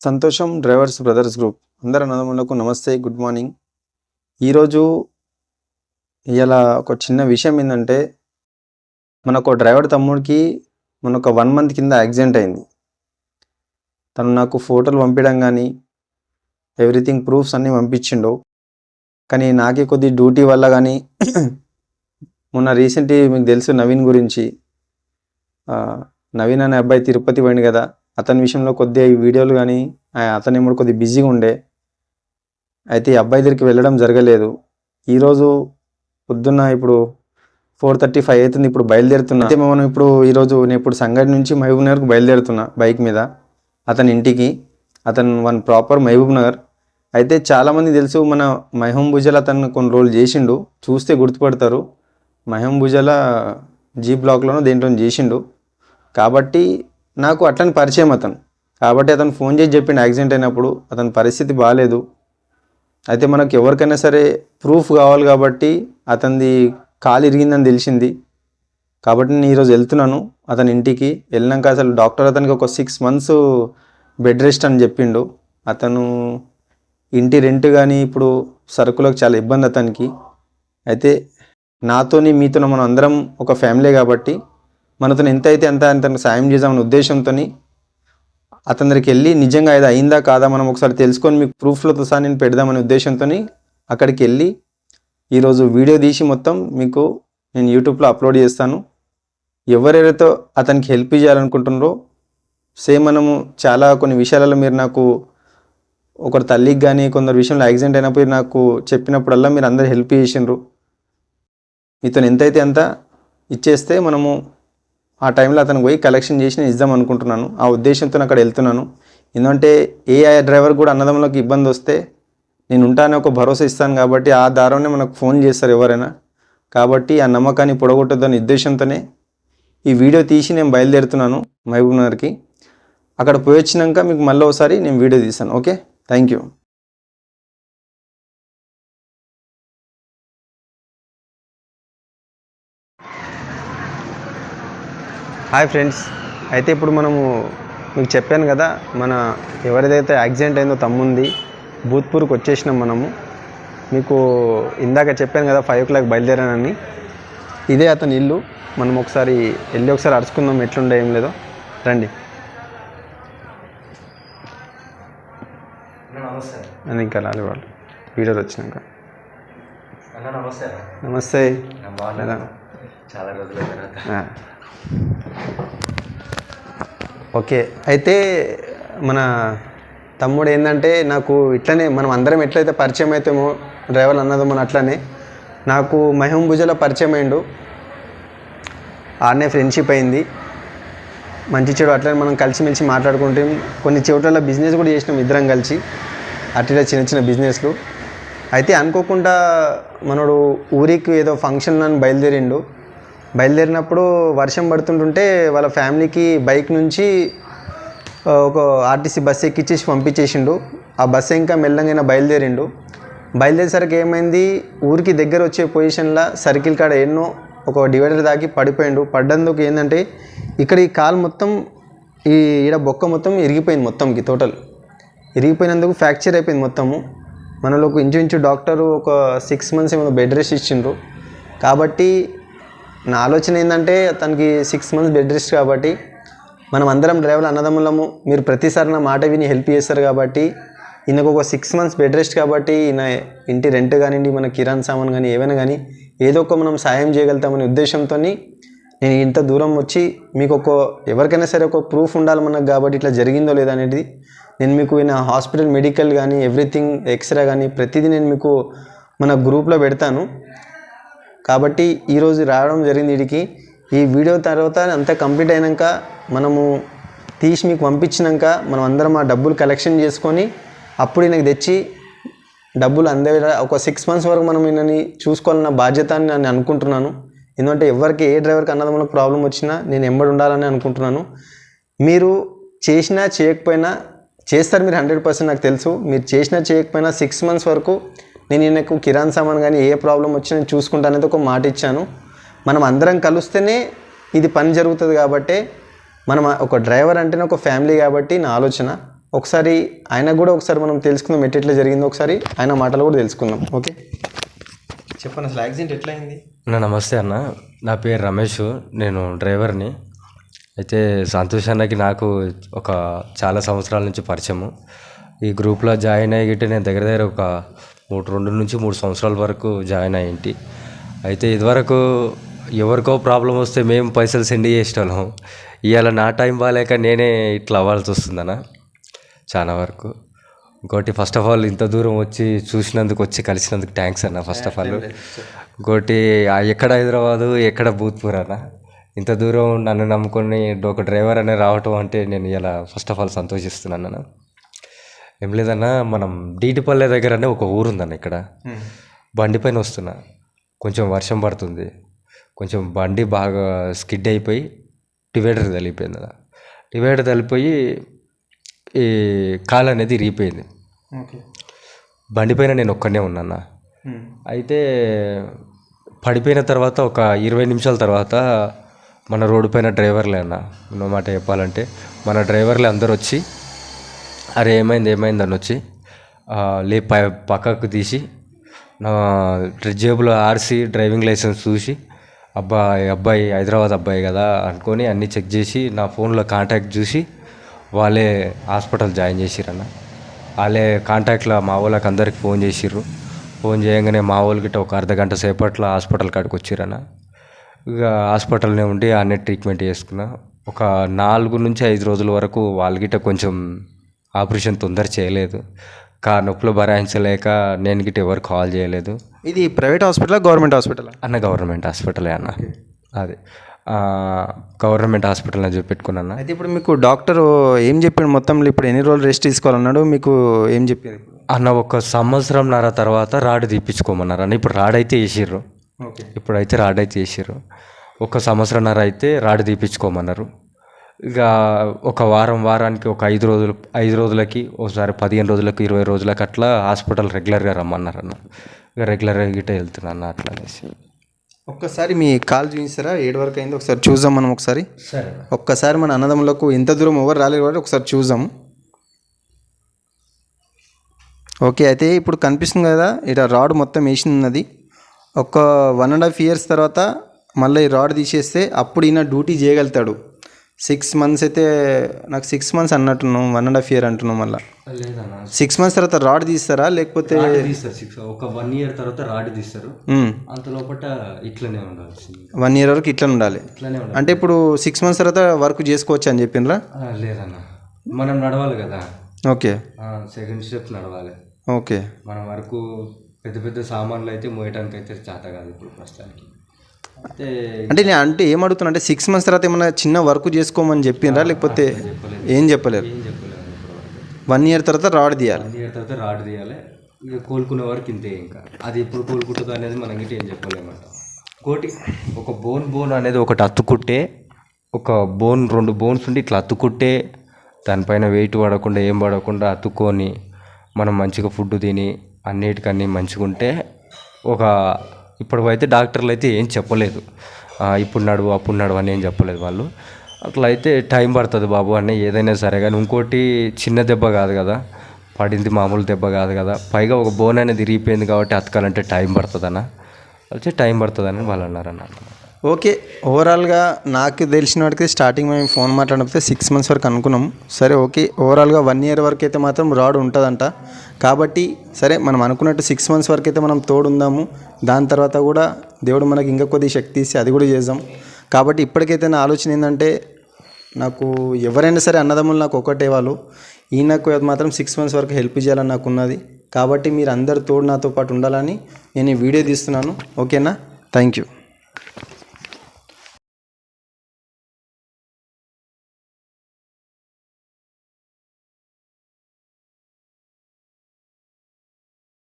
సంతోషం drivers brothers group అందరు అన్నదమ్ములకు నమస్తే, గుడ్ మార్నింగ్. ఈరోజు ఇలా ఒక చిన్న విషయం ఏంటంటే, మనకు డ్రైవర్ తమ్ముడికి మనొక 1 మంత్ కింద యాక్సిడెంట్ అయింది. తను నాకు ఫోటోలు పంపించడం కానీ ఎవ్రీథింగ్ ప్రూఫ్స్ అన్నీ పంపించిండు. కానీ నాకే కొద్ది డ్యూటీ వల్ల కానీ మొన్న రీసెంట్లీ మీకు తెలుసు నవీన్ గురించి. నవీన్ అనే అబ్బాయి తిరుపతి పోయింది కదా, అతని విషయంలో కొద్దిగా ఈ వీడియోలు కానీ అతనేమో కొద్దిగా బిజీగా ఉండే, అయితే ఈ అబ్బాయి దగ్గరికి వెళ్ళడం జరగలేదు. ఈరోజు పొద్దున్న ఇప్పుడు 4:35 అవుతుంది, ఇప్పుడు బయలుదేరుతున్నా. అయితే మనం నేను ఇప్పుడు సంగారెడ్డి నుంచి మహబూబ్ నగర్కి బయలుదేరుతున్నా బైక్ మీద అతని ఇంటికి. అతను ప్రాపర్ మహబూబ్ నగర్. అయితే చాలామంది తెలుసు, మన మహం భుజల అతను కొన్ని రోజులు చేసిండు, చూస్తే గుర్తుపడతారు. మహం భుజల జీ బ్లాక్లోనో దేంట్లో చేసిండు, కాబట్టి నాకు అట్లని పరిచయం అతను. కాబట్టి అతను ఫోన్ చేసి చెప్పిండు యాక్సిడెంట్ అయినప్పుడు అతని పరిస్థితి బాగాలేదు. అయితే మనకు ఎవరికైనా సరే ప్రూఫ్ కావాలి, కాబట్టి అతనిది కాలు ఇరిగిందని తెలిసింది. కాబట్టి నేను ఈరోజు వెళ్తున్నాను అతని ఇంటికి. వెళ్ళినాక అసలు డాక్టర్ అతనికి ఒక 6 months బెడ్ రెస్ట్ అని చెప్పిండు. అతను ఇంటి రెంట్ కానీ ఇప్పుడు సరుకులకు చాలా ఇబ్బంది అతనికి. అయితే నాతోని మీతో మనం అందరం ఒక ఫ్యామిలీ, కాబట్టి మనతో ఎంత అయితే అంత అతనికి సాయం చేద్దామనే ఉద్దేశంతో అతని దగ్గరికి వెళ్ళి నిజంగా ఇది అయిందా కాదా మనం ఒకసారి తెలుసుకొని మీకు ప్రూఫ్లతో సహా నేను పెడదామనే ఉద్దేశంతో అక్కడికి వెళ్ళి ఈరోజు వీడియో తీసి మొత్తం మీకు నేను యూట్యూబ్లో అప్లోడ్ చేస్తాను. ఎవరెవరితో అతనికి హెల్ప్ చేయాలనుకుంటున్నారో సేమ్ మనము చాలా కొన్ని విషయాలలో మీరు నాకు ఒకరి తల్లికి కానీ కొందరు విషయంలో యాక్సిడెంట్ అయినప్పుడు నాకు చెప్పినప్పుడల్లా మీరు అందరు హెల్ప్ చేసిండ్రు. మీతో ఎంతైతే అంత ఇచ్చేస్తే మనము ఆ టైంలో అతను పోయి కలెక్షన్ చేసి నేను ఇద్దాం అనుకుంటున్నాను. ఆ ఉద్దేశంతో అక్కడ వెళ్తున్నాను. ఎందుకంటే ఏ డ్రైవర్ కూడా అన్నదమ్ములకు ఇబ్బంది వస్తే నేను ఉంటానని ఒక భరోసా ఇస్తాను, కాబట్టి ఆ దారానే మనకు ఫోన్ చేస్తారు ఎవరైనా. కాబట్టి ఆ నమ్మకాన్ని పొడగొట్టొద్దనే ఉద్దేశంతోనే ఈ వీడియో తీసి నేను బయలుదేరుతున్నాను మహబూబ్ నగర్కి. అక్కడ పోయి వచ్చినాక మీకు మళ్ళీ ఒకసారి నేను వీడియో తీస్తాను. Okay, thank you. Hi friends, అయితే ఇప్పుడు మనము మీకు చెప్పాను కదా, మన ఎవరిదైతే యాక్సిడెంట్ అయిందో తమ్ముంది భూత్పూర్కి వచ్చేసినాం మనము. మీకు ఇందాక చెప్పాను కదా 5 o'clock బయలుదేరానని. ఇదే అతని ఇల్లు. మనం ఒకసారి వెళ్ళి ఒకసారి అరుచుకుందాం ఎట్లుండే ఏం లేదో. రండి. అని ఇంకా రాలి వాళ్ళు వీడియోలు వచ్చినాక. నమస్తే. చాలా రోజుల తర్వాత. ఓకే, అయితే మన తమ్ముడు ఏంటంటే, నాకు ఇట్లనే మనం అందరం ఎట్లయితే పరిచయం అవుతామో డ్రైవర్లు అన్నదమ్మని, అట్లనే నాకు మహం భుజల పరిచయం అయిండు. ఆడనే ఫ్రెండ్షిప్ అయింది. మంచి చెడు అట్లనే మనం కలిసిమెలిసి మాట్లాడుకుంటాం. కొన్ని చోట్ల బిజినెస్ కూడా చేసినాం ఇద్దరం కలిసి, అట్లా చిన్న చిన్న బిజినెస్లు. అయితే అనుకోకుండా మనోడు ఊరికి ఏదో ఫంక్షన్ అని బయలుదేరినప్పుడు వర్షం పడుతుంటుంటే వాళ్ళ ఫ్యామిలీకి బైక్ నుంచి ఒక ఆర్టీసీ బస్సు ఎక్కించేసి పంపించేసిండు. ఆ బస్సు ఇంకా మెల్లంగా బయలుదేరేసరికి ఏమైంది, ఊరికి దగ్గర వచ్చే పొజిషన్లో సర్కిల్ కాడ ఎన్నో ఒక డివైడర్ దాకి పడ్డందుకు ఏంటంటే ఇక్కడ ఈ కాలు మొత్తం ఈడ బొక్క మొత్తం ఇరిగిపోయింది. మొత్తంకి టోటల్ ఇరిగిపోయినందుకు ఫ్రాక్చర్ అయిపోయింది మొత్తము. మనలోకి ఇంచుమించు డాక్టరు ఒక 6 months ఏమో బెడ్ రెస్ట్ ఇచ్చిండ్రు. కాబట్టి నా ఆలోచన ఏంటంటే, తనకి 6 months బెడ్ రెస్ట్, కాబట్టి మనం అందరం డ్రైవర్లు అన్నదమ్ములము. మీరు ప్రతిసారి నా మాట విని హెల్ప్ చేస్తారు, కాబట్టి ఈయనకు ఒక 6 months బెడ్ రెస్ట్, కాబట్టి ఈయన ఇంటి రెంట్ కానివ్వండి, మన కిరాణా సామాన్ కానీ ఏమైనా కానీ ఏదో ఒక మనం సాయం చేయగలుగుతామనే ఉద్దేశంతో నేను ఇంత దూరం వచ్చి మీకు ఎవరికైనా సరే ఒక ప్రూఫ్ ఉండాలి మనకు, కాబట్టి ఇట్లా జరిగిందో లేదా అనేది నేను మీకు ఈయన హాస్పిటల్ మెడికల్ కానీ ఎవ్రీథింగ్ ఎక్స్రే కానీ ప్రతిదీ నేను మీకు మన గ్రూప్లో పెడతాను. కాబట్టి ఈరోజు రావడం జరిగింది వీడికి. ఈ వీడియో తర్వాత అంతా కంప్లీట్ అయినాక మనము తీసి మీకు పంపించినాక మనం అందరం ఆ డబ్బులు కలెక్షన్ చేసుకొని అప్పుడు ఈయనకి తెచ్చి డబ్బులు అందేలా ఒక 6 months వరకు మనం ఈయనని చూసుకోవాలన్న బాధ్యత అని నేను అనుకుంటున్నాను. ఎందుకంటే ఎవరికి ఏ డ్రైవర్కి అన్నదమ్ములకు ప్రాబ్లం వచ్చినా నేను ఎంబడి ఉండాలని అనుకుంటున్నాను. మీరు చేసినా చేయకపోయినా చేస్తారు, మీరు 100% నాకు తెలుసు. మీరు చేసినా చేయకపోయినా 6 months వరకు నేను ఈయనకు కిరాణా సామాన్ కానీ ఏ ప్రాబ్లం వచ్చినా నేను చూసుకుంటానేది ఒక మాట ఇచ్చాను. మనం అందరం కలిస్తేనే ఇది పని జరుగుతుంది. కాబట్టి మనం ఒక డ్రైవర్ అంటేనే ఒక ఫ్యామిలీ, కాబట్టి నా ఆలోచన. ఒకసారి ఆయన కూడా ఒకసారి మనం తెలుసుకుందాం ఎట్లా జరిగిందో, ఒకసారి ఆయన మాటలు కూడా తెలుసుకుందాం. ఓకే, చెప్పండి అసలు యాక్సిడెంట్ ఎట్లా అయింది? నమస్తే అన్న, నా పేరు రమేష్, నేను డ్రైవర్ని. అయితే సంతోష్ అన్నకి నాకు ఒక చాలా సంవత్సరాల నుంచి పరిచయము. ఈ గ్రూప్లో జాయిన్ అయ్యి నేను దగ్గర ఒక 2 నుంచి 3 సంవత్సరాల వరకు జాయిన్ అయ్యింటి. అయితే ఇదివరకు ఎవరికో ప్రాబ్లం వస్తే మేము పైసలు సెండ్ చేసేవాళ్ళం. ఇవాళ నా టైం బాగాలేక నేనే ఇట్లా అవ్వాల్సి వస్తుందన్న చాలా వరకు. ఇంకోటి ఫస్ట్ ఆఫ్ ఆల్ ఇంత దూరం వచ్చి చూసినందుకు, వచ్చి కలిసినందుకు థ్యాంక్స్ అన్న ఫస్ట్ ఆఫ్ ఆల్. ఇంకోటి ఎక్కడ హైదరాబాదు, ఎక్కడ భూత్పూర్ అన్న, ఇంత దూరం నన్ను నమ్ముకొని ఒక డ్రైవర్ అనే రావటం అంటే నేను ఇలా ఫస్ట్ ఆఫ్ ఆల్ సంతోషిస్తున్నాను అన్న. ఏం లేదన్నా, మనం డీటిపల్లె దగ్గరనే ఒక ఊరుందన్న, ఇక్కడ బండి పైన వస్తున్నా, కొంచెం వర్షం పడుతుంది, కొంచెం బండి బాగా స్కిడ్ అయిపోయి డివైడర్ తగిలిపోయింది అన్న. డివైడర్ తగిలిపోయి ఈ కాలు అనేది ఇరిగిపోయింది. బండి పైన నేను ఒక్కనే ఉన్నాను. అయితే పడిపోయిన తర్వాత ఒక 20 నిమిషాల తర్వాత మన రోడ్డు పైన డ్రైవర్లే అన్న, అన్నమాట చెప్పాలంటే మన డ్రైవర్లే అందరు వచ్చి అరే ఏమైంది అని వచ్చి పక్కకు తీసి నా జేబులో ఆర్సీ, డ్రైవింగ్ లైసెన్స్ చూసి అబ్బాయి హైదరాబాద్ అబ్బాయి కదా అనుకొని అన్నీ చెక్ చేసి నా ఫోన్లో కాంటాక్ట్ చూసి వాళ్ళే హాస్పిటల్ జాయిన్ చేసిరన్న. వాళ్ళే కాంటాక్ట్లో మా వాళ్ళకి అందరికి ఫోన్ చేసిర్రు. ఫోన్ చేయగానే మా వాళ్ళు గిట్ట ఒక అర్ధగంట సేపట్లో హాస్పిటల్ కాడికి వచ్చిరన్న. ఇక హాస్పిటల్నే ఉండి అన్నీ ట్రీట్మెంట్ చేసుకున్నా. ఒక 4 నుంచి 5 రోజుల వరకు వాళ్ళ గిట్ట కొంచెం ఆపరేషన్ తొందర చేయలేదు, నొప్పులు భరాయించలేక నేను గిట్ట ఎవరు కాల్ చేయలేదు. ఇది ప్రైవేట్ హాస్పిటల్, గవర్నమెంట్ హాస్పిటల్ అన్న? గవర్నమెంట్ హాస్పిటలే అన్న. అది గవర్నమెంట్ హాస్పిటల్ అని చూపెట్టుకున్నాను. అయితే ఇప్పుడు మీకు డాక్టర్ ఏం చెప్పాడు మొత్తం? ఇప్పుడు ఎన్ని రోజులు రెస్ట్ తీసుకోవాలన్నాడు, మీకు ఏం చెప్పారు అన్న? 1 సంవత్సరంన్నర తర్వాత రాడ్ తీపించుకోమన్నారు అన్న. ఇప్పుడు రాడ్ అయితే వేసిర్రు, ఇప్పుడైతే రాడ్ అయితే వేసిర్రు. 1 సంవత్సరంన్నర అయితే రాడ్ తీపించుకోమన్నారు. ఇక ఒక వారానికి ఒక 5 రోజులకి ఒకసారి 15 రోజులకు 20 రోజులకు అట్లా హాస్పిటల్ రెగ్యులర్గా రమ్మన్నారు అన్న. ఇక రెగ్యులర్గా గిట్ట వెళ్తున్నాను అట్లా అనేసి. ఒక్కసారి మీ కాల్ చూపిస్తారా? 7 వరకు అయింది, ఒకసారి చూద్దాం మనం. ఒకసారి సరే, ఒక్కసారి మన అన్నదమ్ములకు ఎంత దూరం ఎవరు రాలేదు కాబట్టి ఒకసారి చూద్దాం. ఓకే, అయితే ఇప్పుడు కనిపిస్తుంది కదా, ఇక్కడ రాడ్ మొత్తం వేసినది. ఒక 1.5 years తర్వాత మళ్ళీ ఈ రాడ్ తీసేస్తే అప్పుడు ఈయన డ్యూటీ చేయగలుగుతాడు. 6 months అయితే, నాకు 6 months అన్నట్టున్నాం, 1.5 year అంటున్నాం. మళ్ళీ 6 months తర్వాత రాడ్ తీస్తారా లేకపోతే? ఒక 1 year తర్వాత రాడ్ తీస్తారు, అంత లోపల ఇట్లనే ఉండాల్సింది. 1 year వరకు ఇట్లా ఉండాలి. అంటే ఇప్పుడు 6 months తర్వాత వర్క్ చేసుకోవచ్చు అని చెప్పిండ్రా? లేదన్న, మనం నడవాలి కదా. ఓకే, సెకండ్ స్టెప్ నడవాలి. ఓకే, మన వరకు పెద్ద సామాన్లు అయితే మోయటానికి అయితే చేత కాదు ఇప్పుడు ప్రస్తుతానికి. అంటే నేను ఏం అడుగుతున్నా అంటే 6 months తర్వాత ఏమన్నా చిన్న వర్క్ చేసుకోమని చెప్పిండ్రా లేకపోతే ఏం చెప్పలేరు? 1 year తర్వాత రాడ్ తీయాలి. 1 year తర్వాత రాడ్ తీయాలి. ఇక కోలుకునే వరకు ఇంతే. ఇంకా అది ఎప్పుడు కోలుకుంటుందో అనేది మనం గిట్ట ఏం చెప్పలేమంట. ఒక బోన్ అనేది ఒకటి అతుక్కుంటే, ఒక 2 బోన్స్ ఉండి ఇట్లా అతుక్కుంటే దానిపైన వెయిట్ పడకుండా ఏం పడకుండా అతుక్కొని మనం మంచిగా ఫుడ్ తిని అన్నిటికన్నీ మంచిగా ఉంటే ఇప్పటికైతే డాక్టర్లు అయితే ఏం చెప్పలేదు, ఇప్పుడు నడువు అప్పుడు నడువు అని ఏం చెప్పలేదు వాళ్ళు. అట్లా అయితే టైం పడుతుంది బాబు అని ఏదైనా సరే. కానీ ఇంకోటి చిన్న దెబ్బ కాదు కదా, పడింది మామూలు దెబ్బ కాదు కదా, పైగా ఒక బోన్ అనేది ఇరిగిపోయింది కాబట్టి అతకాలంటే టైం పడుతుందన్న. వచ్చి టైం పడుతుందని వాళ్ళు అన్నారన్న. ఓకే, ఓవరాల్గా నాకు తెలిసిన వాడికి స్టార్టింగ్ మేము ఫోన్ మాట్లాడితే 6 months వరకు అనుకున్నాం. సరే ఓకే, ఓవరాల్గా 1 year వరకు అయితే మాత్రం రాడ్ ఉంటుందంట. కాబట్టి సరే మనం అనుకున్నట్టు 6 months వరకు అయితే మనం తోడుందాము. దాని తర్వాత కూడా దేవుడు మనకి ఇంకా కొద్ది శక్తి ఇస్తే అది కూడా చేద్దాం. కాబట్టి ఇప్పటికైతే నా ఆలోచన ఏంటంటే, నాకు ఎవరైనా సరే అన్నదమ్ములు నాకు ఒకటే వాళ్ళు, ఈయనకు మాత్రం 6 months వరకు హెల్ప్ చేయాలని నాకు ఉన్నది. కాబట్టి మీరు అందరు తోడు నాతో పాటు ఉండాలని నేను ఈ వీడియో తీస్తున్నాను. ఓకేనా? Thank you.